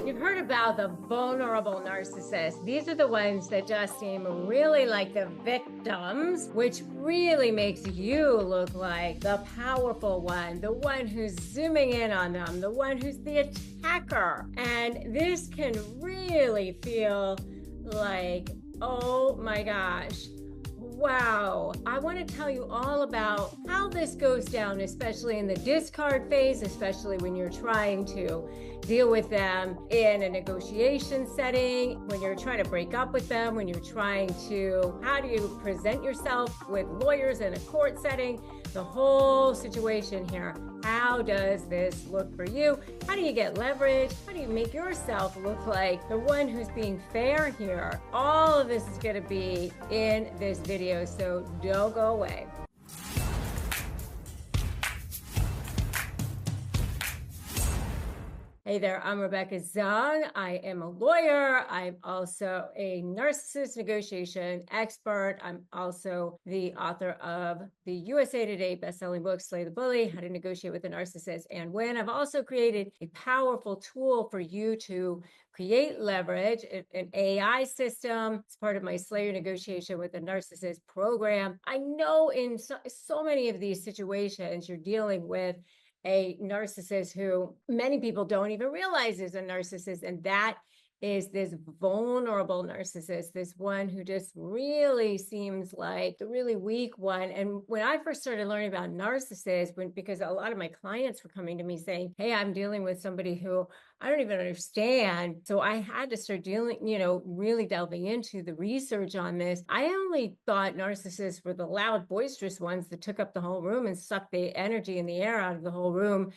You've heard about the vulnerable narcissists. These are the ones that just seem really like the victims, which really makes you look like the powerful one, the one who's zooming in on them, the one who's the attacker. And this can really feel like, oh my gosh. Wow. I want to tell you all about how this goes down, especially in the discard phase, especially when you're trying to deal with them in a negotiation setting, when you're trying to break up with them, when you're trying to, how do you present yourself with lawyers in a court setting, the whole situation here. How does this look for you? How do you get leverage? How do you make yourself look like the one who's being fair here? All of this is going to be in this video, so don't go away. Hey there, I'm Rebecca Zung. I am a lawyer. I'm also a narcissist negotiation expert. I'm also the author of the USA Today bestselling book, Slay the Bully, How to Negotiate with a Narcissist and Win. I've also created a powerful tool for you to create leverage, an AI system. It's part of my Slay Your Negotiation with a Narcissist program. I know in so many of these situations, you're dealing with a narcissist who many people don't even realize is a narcissist. And that is this vulnerable narcissist, this one who just really seems like the really weak one. And when I first started learning about narcissists, because a lot of my clients were coming to me saying, hey, I'm dealing with somebody who I don't even understand. So I had to start dealing, really delving into the research on this. I only thought narcissists were the loud, boisterous ones that took up the whole room and sucked the energy and the air out of the whole room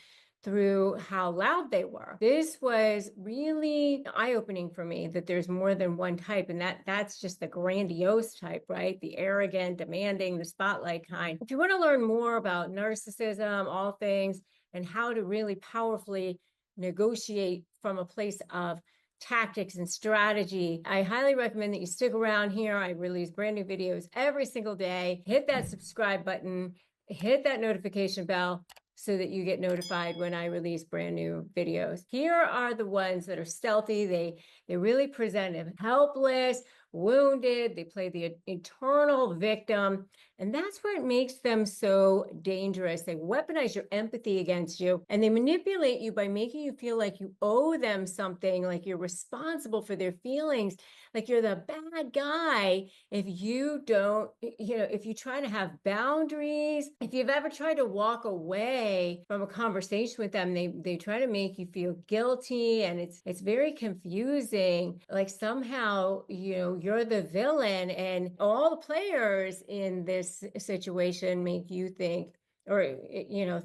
through how loud they were. This was really eye-opening for me that there's more than one type, and that's just the grandiose type, right? The arrogant, demanding, the spotlight kind. If you want to learn more about narcissism, all things, and how to really powerfully negotiate from a place of tactics and strategy, I highly recommend that you stick around here. I release brand new videos every single day. Hit that subscribe button, hit that notification bell, so that you get notified when I release brand new videos. Here are the ones that are stealthy. They really present helpless, wounded. They play the eternal victim. And that's what makes them so dangerous. They weaponize your empathy against you, and they manipulate you by making you feel like you owe them something, like you're responsible for their feelings, like you're the bad guy if you don't, if you try to have boundaries. If you've ever tried to walk away from a conversation with them, they try to make you feel guilty, and it's very confusing. Like somehow, you're the villain, and all the players in this situation make you think, or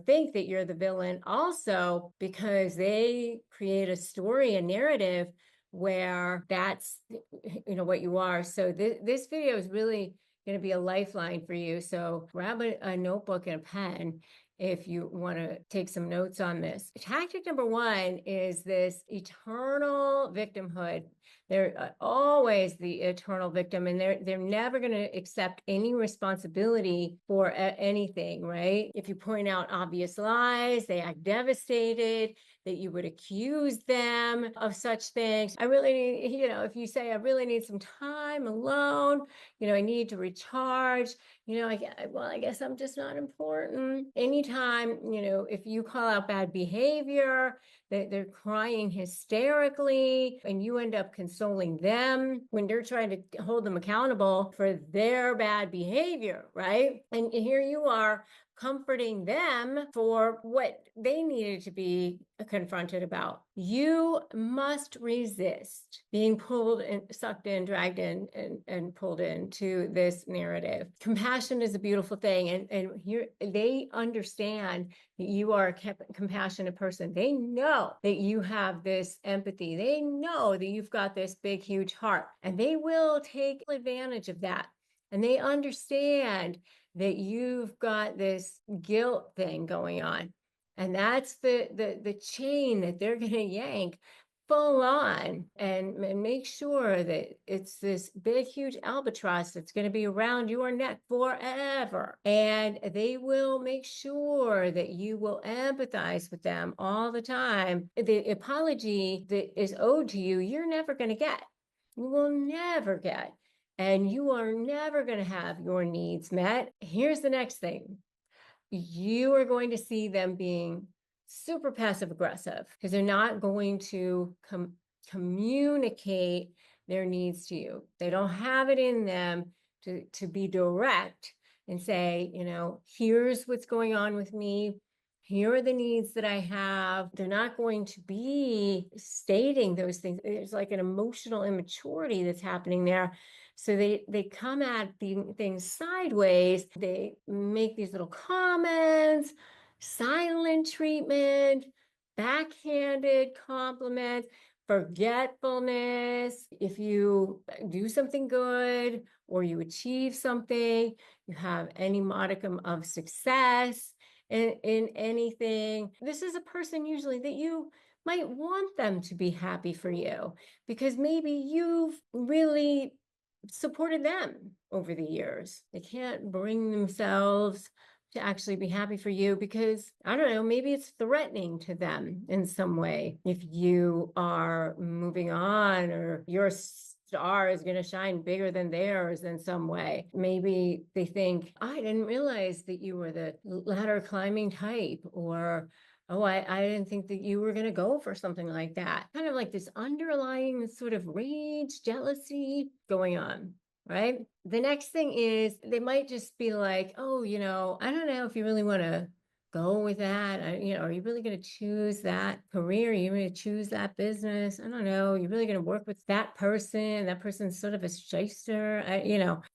think that you're the villain also, because they create a story, a narrative where that's what you are. So this video is really going to be a lifeline for you. So grab a notebook and a pen if you want to take some notes on this. Tactic number one is this eternal victimhood. They're always the eternal victim, and they're never going to accept any responsibility for anything, right? If you point out obvious lies, they act devastated that you would accuse them of such things. I really need, if you say, I really need some time alone, I need to recharge, I guess I'm just not important. Anytime, if you call out bad behavior, they're crying hysterically, and you end up consoling them when you're trying to hold them accountable for their bad behavior, right? And here you are comforting them for what they needed to be confronted about. You must resist being pulled and sucked in, dragged in, and pulled into this narrative. Compassion is a beautiful thing. And here they understand that you are a compassionate person. They know that you have this empathy. They know that you've got this big, huge heart, and they will take advantage of that. And they understand that you've got this guilt thing going on. And that's the chain that they're going to yank full on and make sure that it's this big, huge albatross that's going to be around your neck forever. And they will make sure that you will empathize with them all the time. The apology that is owed to you, you're never going to get. You will never get. And you are never going to have your needs met. Here's the next thing. You are going to see them being super passive aggressive because they're not going to communicate their needs to you. They don't have it in them to be direct and say, here's what's going on with me. Here are the needs that I have. They're not going to be stating those things. There's like an emotional immaturity that's happening there. So they come at the things sideways. They make these little comments, silent treatment, backhanded compliments, forgetfulness. If you do something good or you achieve something, you have any modicum of success in anything, this is a person usually that you might want them to be happy for you because maybe you've really supported them over the years. They can't bring themselves to actually be happy for you because, I don't know, maybe it's threatening to them in some way. If you are moving on or your star is going to shine bigger than theirs in some way. Maybe they think, I didn't realize that you were the ladder climbing type, or oh, I didn't think that you were going to go for something like that. Kind of like this underlying sort of rage, jealousy going on, right? The next thing is they might just be like, oh, I don't know if you really want to go with that. Are you really going to choose that career? Are you going to choose that business? I don't know. You're really going to work with that person. That person's sort of a shyster.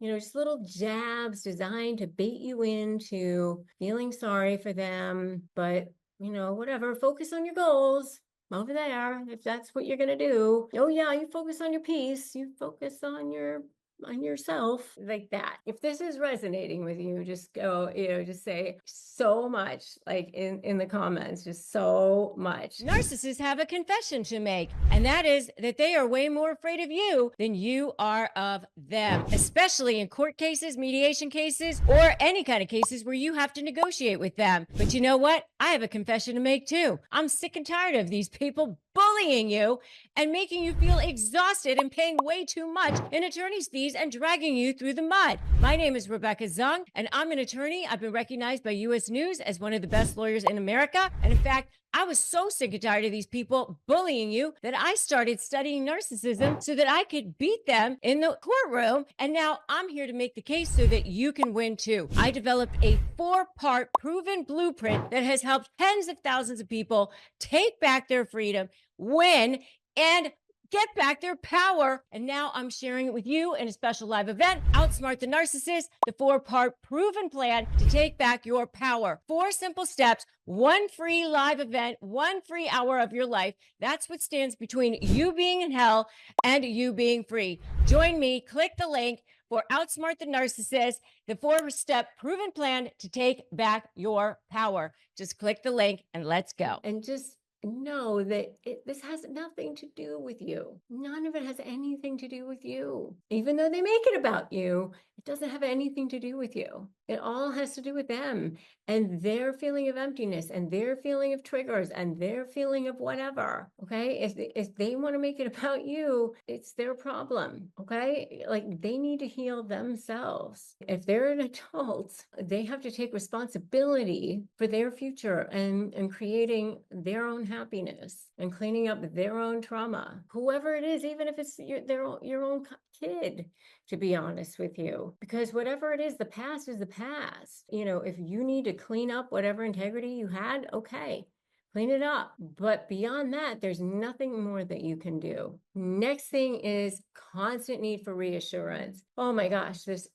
Just little jabs designed to bait you into feeling sorry for them. But whatever, focus on your goals over there. If that's what you're going to do. Oh yeah, you focus on your peace. You focus on yourself, like that. If this is resonating with you, just go, just say so much, like in the comments, just so much. Narcissists have a confession to make, and that is that they are way more afraid of you than you are of them, especially in court cases, mediation cases, or any kind of cases where you have to negotiate with them. But you know what? I have a confession to make too. I'm sick and tired of these people bullying you and making you feel exhausted and paying way too much in attorney's fees and dragging you through the mud. My name is Rebecca Zung, and I'm an attorney. I've been recognized by U.S. News as one of the best lawyers in America. And in fact, I was so sick and tired of these people bullying you that I started studying narcissism so that I could beat them in the courtroom. And now I'm here to make the case so that you can win too. I developed a 4-part proven blueprint that has helped tens of thousands of people take back their freedom, win, and get back their power. And now I'm sharing it with you in a special live event, Outsmart the Narcissist, the 4-part proven plan to take back your power. 4 simple steps, 1 free live event, 1 free hour of your life. That's what stands between you being in hell and you being free. Join me, click the link for Outsmart the Narcissist, the 4-step proven plan to take back your power. Just click the link and let's go. And just know that this has nothing to do with you. None of it has anything to do with you. Even though they make it about you, it doesn't have anything to do with you. It all has to do with them and their feeling of emptiness and their feeling of triggers and their feeling of whatever. Okay. If they want to make it about you, it's their problem. Okay. Like they need to heal themselves. If they're an adult, they have to take responsibility for their future and creating their own happiness and cleaning up their own trauma, whoever it is, even if it's your own kid, to be honest with you, because whatever it is, the past is the past. If you need to clean up whatever integrity you had, okay, clean it up. But beyond that, there's nothing more that you can do. Next thing is constant need for reassurance. Oh my gosh, this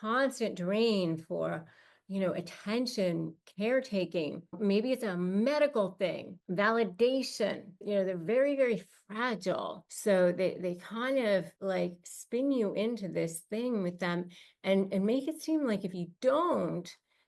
constant drain for attention, caretaking. Maybe it's a medical thing, validation. They're very, very fragile. So they kind of like spin you into this thing with them and make it seem like if you don't,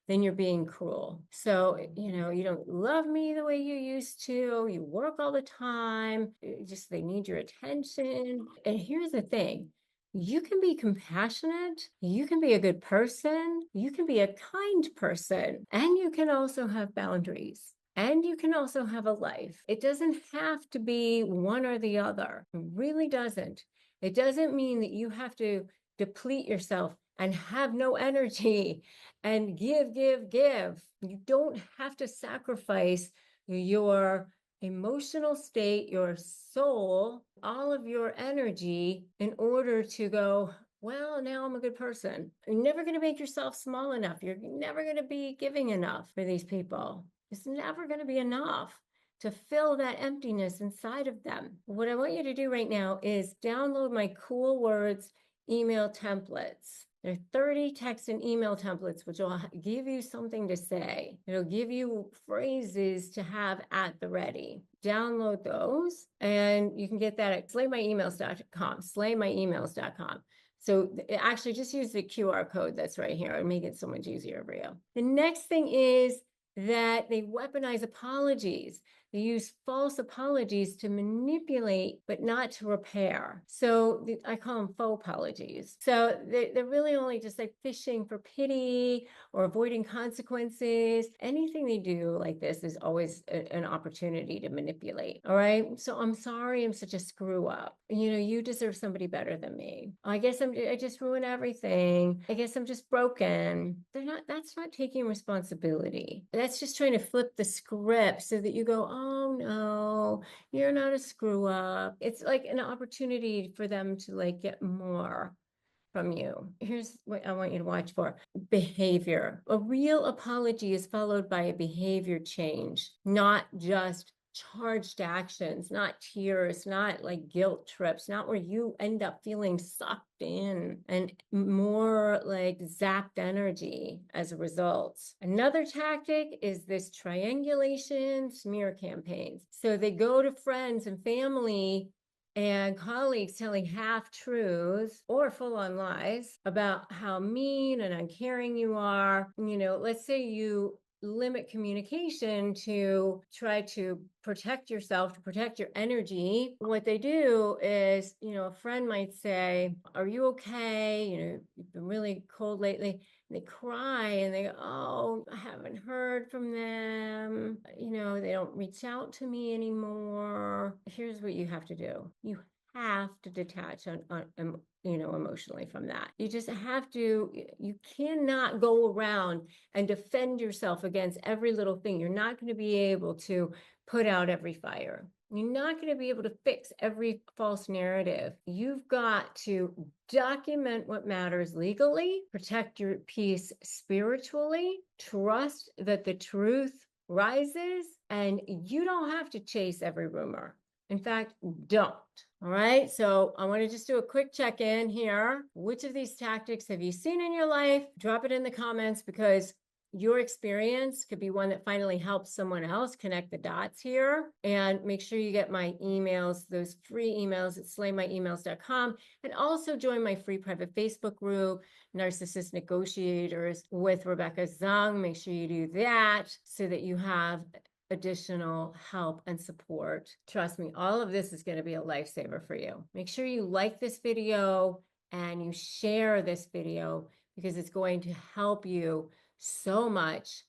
then you're being cruel. So, you don't love me the way you used to. You work all the time. They need your attention. And here's the thing. You can be compassionate, you can be a good person, you can be a kind person, and you can also have boundaries. And you can also have a life. It doesn't have to be one or the other. It really doesn't. It doesn't mean that you have to deplete yourself and have no energy and give. You don't have to sacrifice your emotional state, your soul, all of your energy in order to go, well, now I'm a good person. You're never going to make yourself small enough. You're never going to be giving enough for these people. It's never going to be enough to fill that emptiness inside of them. What I want you to do right now is download my Cool Words email templates. There are 30 text and email templates, which will give you something to say. It'll give you phrases to have at the ready. Download those, and you can get that at slaymyemails.com, slaymyemails.com. So actually just use the QR code that's right here and make it so much easier for you. The next thing is that they weaponize apologies. They use false apologies to manipulate, but not to repair. So I call them faux apologies. So they're really only just like fishing for pity or avoiding consequences. Anything they do like this is always an opportunity to manipulate. All right. So I'm sorry I'm such a screw up. You deserve somebody better than me. I guess I just ruin everything. I guess I'm just broken. That's not taking responsibility. That's just trying to flip the script so that you go, oh no, you're not a screw up. It's like an opportunity for them to get more from you. Here's what I want you to watch for. Behavior. A real apology is followed by a behavior change, not just charged actions, not tears, not like guilt trips, not where you end up feeling sucked in and more like zapped energy as a result. Another tactic is this triangulation smear campaigns. So they go to friends and family and colleagues telling half-truths or full-on lies about how mean and uncaring you are. Let's say you limit communication to try to protect yourself, to protect your energy. What they do is, a friend might say, are you okay? You've been really cold lately. They cry and they go, oh, I haven't heard from them. They don't reach out to me anymore. Here's what you have to do. You have to detach emotionally from that. You just have to, you cannot go around and defend yourself against every little thing. You're not going to be able to put out every fire. You're not going to be able to fix every false narrative. You've got to document what matters legally, protect your peace spiritually, trust that the truth rises, and you don't have to chase every rumor. In fact, don't. All right, so I want to just do a quick check-in here. Which of these tactics have you seen in your life? Drop it in the comments, because your experience could be one that finally helps someone else connect the dots here. And make sure you get my emails, those free emails at slaymyemails.com, and also join my free private Facebook group, Narcissist Negotiators with Rebecca Zung. Make sure you do that so that you have additional help and support. Trust me, all of this is going to be a lifesaver for you. Make sure you like this video and you share this video, because it's going to help you so much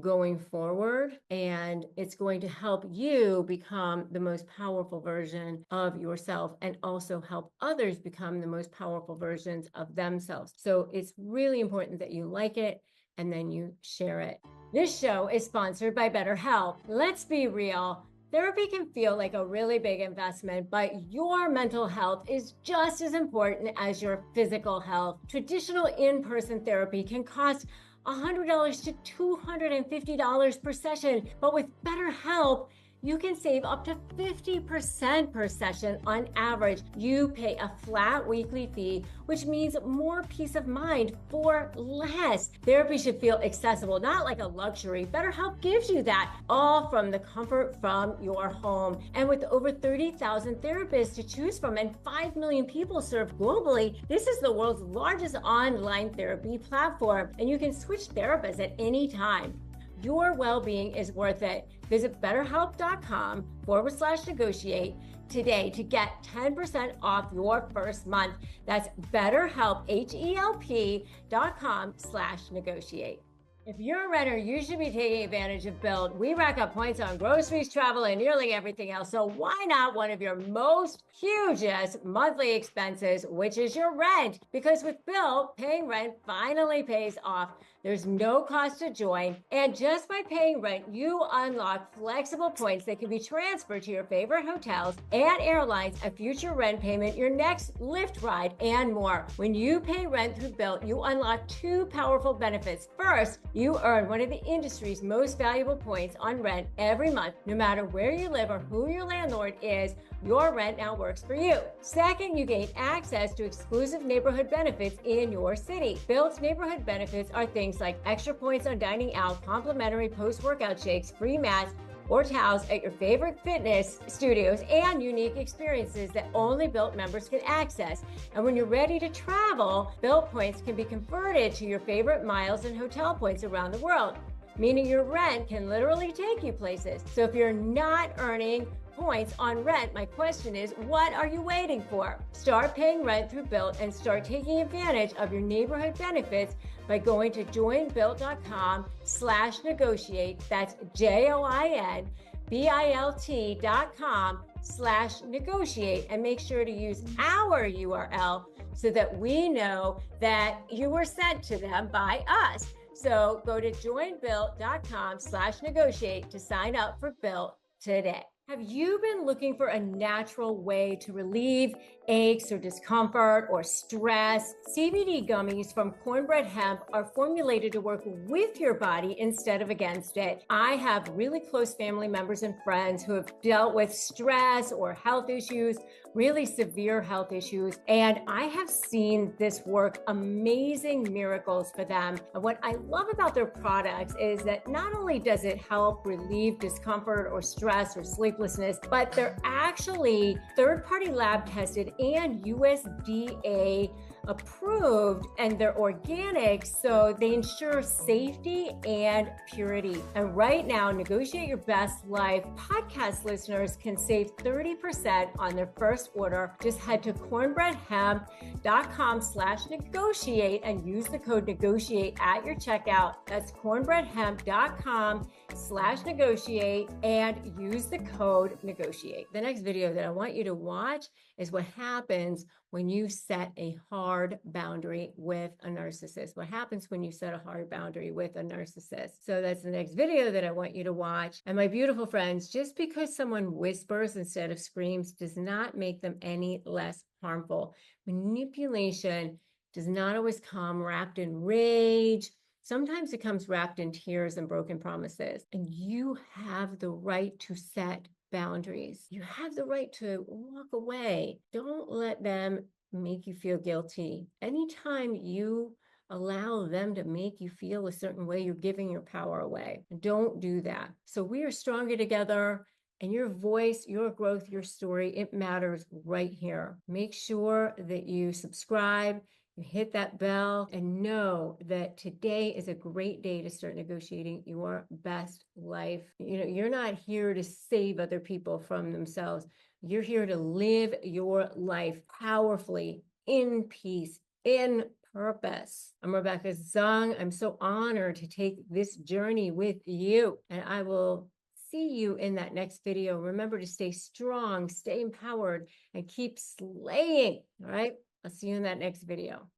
going forward, and it's going to help you become the most powerful version of yourself, and also help others become the most powerful versions of themselves. So it's really important that you like it and then you share it. This show is sponsored by BetterHelp. Let's be real. Therapy can feel like a really big investment, but your mental health is just as important as your physical health. Traditional in-person therapy can cost $100 to $250 per session, but with BetterHelp, you can save up to 50% per session on average. You pay a flat weekly fee, which means more peace of mind for less. Therapy should feel accessible, not like a luxury. BetterHelp gives you that, all from the comfort from your home. And with over 30,000 therapists to choose from and 5 million people served globally, this is the world's largest online therapy platform, and you can switch therapists at any time. Your well-being is worth it. Visit betterhelp.com/negotiate today to get 10% off your first month. That's BetterHelp, HELP.com/negotiate. If you're a renter, you should be taking advantage of Built. We rack up points on groceries, travel, and nearly everything else. So why not one of your most hugest monthly expenses, which is your rent? Because with Built, paying rent finally pays off. There's no cost to join. And just by paying rent, you unlock flexible points that can be transferred to your favorite hotels and airlines, a future rent payment, your next Lyft ride, and more. When you pay rent through Built, you unlock two powerful benefits. First, you earn one of the industry's most valuable points on rent every month. No matter where you live or who your landlord is, your rent now works for you. Second, you gain access to exclusive neighborhood benefits in your city. Built's neighborhood benefits are things like extra points on dining out, complimentary post-workout shakes, free mats, or towels at your favorite fitness studios, and unique experiences that only Built members can access. And when you're ready to travel, Built points can be converted to your favorite miles and hotel points around the world, meaning your rent can literally take you places. So if you're not earning points on rent, my question is, what are you waiting for? Start paying rent through Built and start taking advantage of your neighborhood benefits by going to joinbuilt.com/negotiate. That's JOINBILT.com/negotiate, and make sure to use our URL so that we know that you were sent to them by us. So go to joinbuilt.com/negotiate to sign up for Built today. Have you been looking for a natural way to relieve aches or discomfort or stress? CBD gummies from Cornbread Hemp are formulated to work with your body instead of against it. I have really close family members and friends who have dealt with stress or health issues, really severe health issues, and I have seen this work amazing miracles for them. And what I love about their products is that not only does it help relieve discomfort or stress or sleeplessness, but they're actually third-party lab tested and USDA approved, and they're organic, so they ensure safety and purity. And right now, Negotiate Your Best Life podcast listeners can save 30% on their first order. Just head to cornbreadhemp.com/negotiate and use the code negotiate at your checkout. That's cornbreadhemp.com/negotiate and use the code negotiate. The next video that I want you to watch is what happens when you set a hard boundary with a narcissist. What happens when you set a hard boundary with a narcissist? So that's the next video that I want you to watch. And my beautiful friends, just because someone whispers instead of screams does not make them any less harmful. Manipulation does not always come wrapped in rage. Sometimes it comes wrapped in tears and broken promises. And you have the right to set boundaries. You have the right to walk away. Don't let them make you feel guilty. Anytime you allow them to make you feel a certain way, you're giving your power away. Don't do that. So we are stronger together, and your voice, your growth, your story, it matters right here. Make sure that you subscribe, you hit that bell, and know that today is a great day to start negotiating your best life. You know, you're not here to save other people from themselves. You're here to live your life powerfully, in peace, in purpose. I'm Rebecca Zung. I'm so honored to take this journey with you, and I will see you in that next video. Remember to stay strong, stay empowered, and keep slaying. All right. I'll see you in that next video.